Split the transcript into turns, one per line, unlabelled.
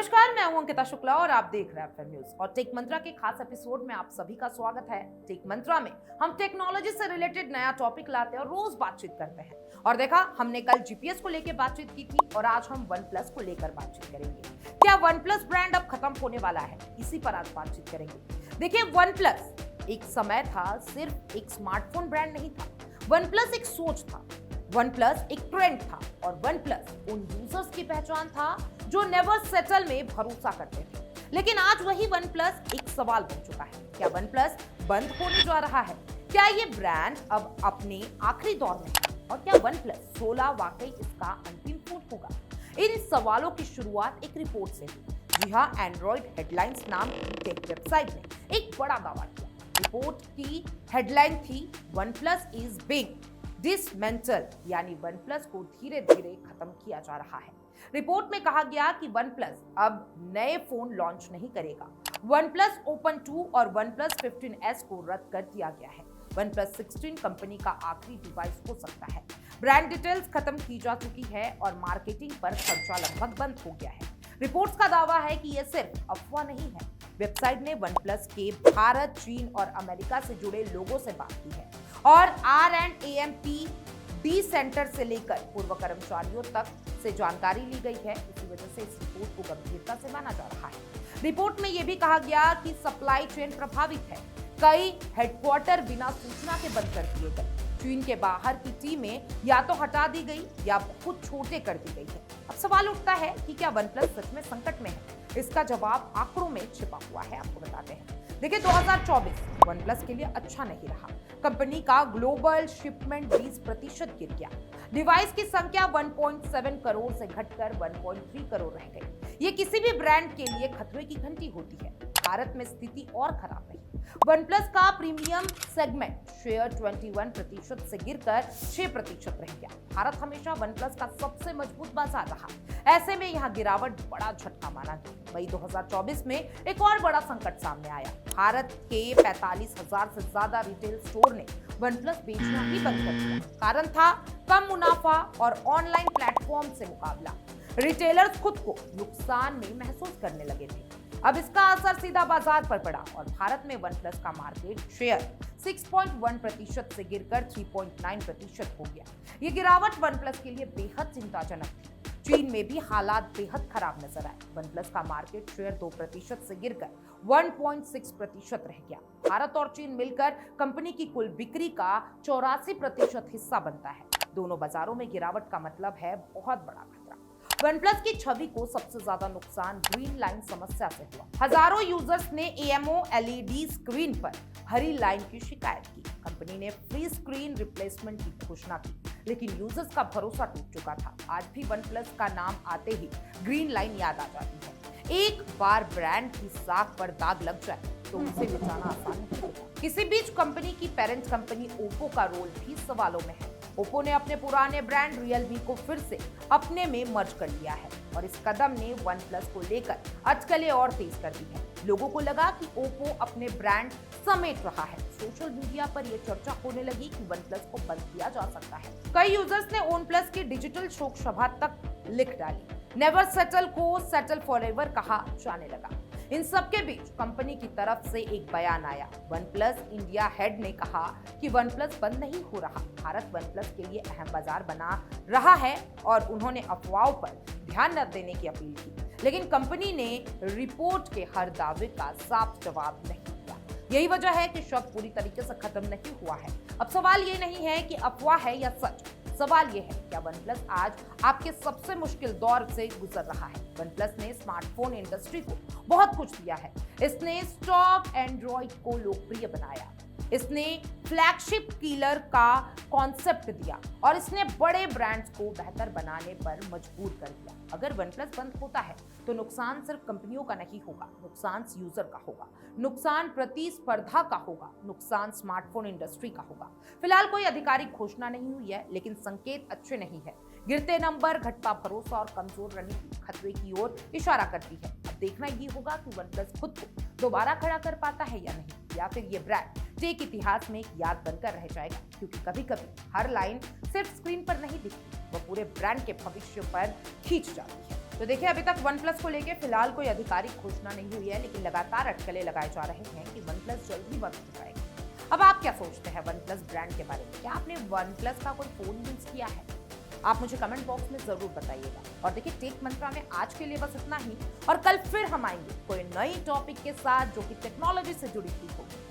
नमस्कार, मैं हूं अंकिता शुक्ला और आप देख रहे हैं एफएम न्यूज। और टेक मंत्रा के खास एपिसोड में आप सभी का स्वागत है। टेक मंत्रा में हम टेक्नोलॉजी से रिलेटेड नया टॉपिक लाते हैं और रोज बातचीत करते हैं। और देखा, हमने कल जीपीएस को लेकर बातचीत की थी और आज हम वन प्लस को लेकर बातचीत करेंगे। क्या वन प्लस ब्रांड अब खत्म होने वाला है? इसी पर आज बातचीत करेंगे। देखिए, वन प्लस एक समय था सिर्फ एक स्मार्टफोन ब्रांड नहीं था। वन प्लस एक सोच था, वन प्लस एक ट्रेंड था और वन प्लस उन यूजर्स की पहचान था जो नेवर सेटल में भरोसा करते थे। लेकिन आज वही वन प्लस एक सवाल बन चुका है। क्या वन प्लस बंद होने जा रहा है? क्या ये ब्रांड अब अपने आखिरी दौर में है? और क्या वन प्लस 16 वाकई इसका अंतिम फोन होगा? इन सवालों की शुरुआत एक रिपोर्ट से हुई। जी हाँ, एंड्रॉइड हेडलाइंस नाम की टेक वेबसाइट ने एक बड़ा दावा किया। रिपोर्ट की हेडलाइन थी, one plus is big dismantle, यानी वन प्लस को धीरे धीरे खत्म किया जा रहा है। रिपोर्ट में कहा गया कि वन प्लस अब नए फोन लॉन्च नहीं करेगा। वन प्लस ओपन 2 और वन प्लस 15S को रद्द कर दिया गया है। वन प्लस 16 कंपनी का आखिरी डिवाइस हो सकता है। ब्रांड डिटेल्स खत्म की जा चुकी है और मार्केटिंग पर खर्चा लगभग बंद हो गया है। रिपोर्ट्स का दावा है कि यह सिर्फ अफवाह नहीं है। वेबसाइट ने वन प्लस के भारत, चीन और अमेरिका से जुड़े लोगों से बात की है और R&AMPD सेंटर से लेकर पूर्व कर्मचारियों तक से जानकारी ली गई है। इसी वजह से इस रिपोर्ट को गंभीरता से माना जा रहा है। रिपोर्ट में यह भी कहा गया कि सप्लाई चेन प्रभावित है। कई हेडक्वार्टर बिना सूचना के बंद कर दिए गए। चीन के बाहर की टीमें या तो हटा दी गई या बहुत छोटे कर दी गई है। अब सवाल उठता है कि क्या वन प्लस सच में संकट में है? इसका जवाब आंकड़ों में छिपा हुआ है, आपको बताते हैं। देखिए, 2024 वन प्लस के लिए अच्छा नहीं रहा। कंपनी का ग्लोबल शिपमेंट 20% गिर गया। डिवाइस की संख्या 1.7 करोड़ से घटकर 1.3 करोड़ रह गई। ये किसी भी ब्रांड के लिए खतरे की घंटी होती है। भारत में स्थिति और खराब रही। वन प्लस का प्रीमियम सेगमेंट शेयर 21% से गिरकर 6% रह गया। भारत हमेशा वन प्लस का सबसे मजबूत बाजार रहा। ऐसे में यहाँ गिरावट बड़ा झटका माना गया। मई 2024 में एक और बड़ा संकट सामने आया। भारत के 45,000 से ज्यादा रिटेल स्टोर ने वन प्लस बेचना ही बंद कर दिया। कारण था कम मुनाफा और ऑनलाइन प्लेटफॉर्म से मुकाबला। रिटेलर्स खुद को नुकसान में महसूस करने लगे थे। अब इसका असर सीधा बाजार पर पड़ा और भारत में वन प्लस का मार्केट शेयर 6.1% से गिरकर 3.9% हो गया। ये गिरावट वन प्लस के लिए बेहद चिंताजनक थी। चीन में भी हालात बेहद खराब नजर आए। वन प्लस का मार्केट शेयर 2% से गिरकर 1.6% रह गया। भारत और चीन मिलकर कंपनी की कुल बिक्री का 84% हिस्सा बनता है। दोनों बाजारों में गिरावट का मतलब है बहुत बड़ा खतरा। वन प्लस की छवि को सबसे ज्यादा नुकसान ग्रीन लाइन समस्या से हुआ। हजारों यूजर्स ने AMOLED स्क्रीन पर हरी लाइन की शिकायत की। कंपनी ने फ्री स्क्रीन रिप्लेसमेंट की घोषणा की, लेकिन यूजर्स का भरोसा टूट चुका था। आज भी वन प्लस का नाम आते ही ग्रीन लाइन याद आ जाती है। एक बार ब्रांड की साख पर दाग लग जाए तो उसे मिटाना आसान नहीं होता। किसी बीच कंपनी की पेरेंट कंपनी ओप्पो का रोल भी सवालों में है। ओप्पो ने अपने पुराने ब्रांड रियलमी को फिर से अपने में मर्ज कर लिया है और इस कदम ने वन प्लस को लेकर अटकलें और तेज कर दी है। लोगों को लगा कि ओप्पो अपने ब्रांड समेट रहा है। सोशल मीडिया पर यह चर्चा होने लगी कि वन प्लस को बंद किया जा सकता है। कई यूजर्स ने वन प्लस की डिजिटल शोक सभा तक लिख डाली। नेवर सेटल को सेटल फॉरएवर कहा जाने लगा। इन सब के बीच कंपनी की तरफ से एक बयान आया। वन प्लस इंडिया हेड ने कहा कि वन प्लस बंद नहीं हो रहा। भारत वन प्लस के लिए अहम बाजार बना रहा है और उन्होंने अफवाहों पर ध्यान न देने की अपील की। लेकिन कंपनी ने रिपोर्ट के हर दावे का साफ जवाब नहीं दिया। यही वजह है कि शक पूरी तरीके से खत्म नहीं हुआ है। अब सवाल ये नहीं है कि अफवाह है या सच। सवाल ये है, क्या वन प्लस आज आपके सबसे मुश्किल दौर से गुजर रहा है? वन प्लस ने स्मार्टफोन इंडस्ट्री को बहुत कुछ दिया है। इसने स्टॉक एंड्रॉइड को लोकप्रिय बनाया, इसने फ्लैगशिप किलर का कॉन्सेप्ट दिया और इसने बड़े ब्रांड्स को बेहतर बनाने पर मजबूर कर दिया। अगर वन प्लस बंद होता है तो नुकसान सिर्फ कंपनियों का नहीं होगा, नुकसान यूजर का होगा, नुकसान प्रतिस्पर्धा का होगा, नुकसान स्मार्टफोन इंडस्ट्री का होगा। फिलहाल कोई आधिकारिक घोषणा नहीं हुई है, लेकिन संकेत अच्छे नहीं है। गिरते नंबर, घटता भरोसा और कमजोर रणनीति खतरे की ओर इशारा करती है। अब देखना ये होगा कि वन प्लस खुद को दोबारा खड़ा कर पाता है या नहीं, या फिर ये ब्रांड टेक इतिहास में एक याद बनकर रह जाएगा। क्योंकि कभी कभी हर लाइन सिर्फ स्क्रीन पर नहीं दिखती, वह पूरे ब्रांड के भविष्य पर खींच जाती है। तो देखिए, अभी तक वन प्लस को लेकर फिलहाल कोई आधिकारिक घोषणा नहीं हुई है, लेकिन लगातार अटकलें लगाए जा रहे हैं कि वन प्लस जल्द ही बंद हो जाएगा। अब आप क्या सोचते हैं वन प्लस ब्रांड के बारे में? क्या आपने वन प्लस का कोई फोन यूज किया है? आप मुझे कमेंट बॉक्स में जरूर बताइएगा। और देखिए, टेक मंत्रा में आज के लिए बस इतना ही, और कल फिर हम आएंगे कोई नई टॉपिक के साथ जो कि टेक्नोलॉजी से जुड़ी हुई होगी।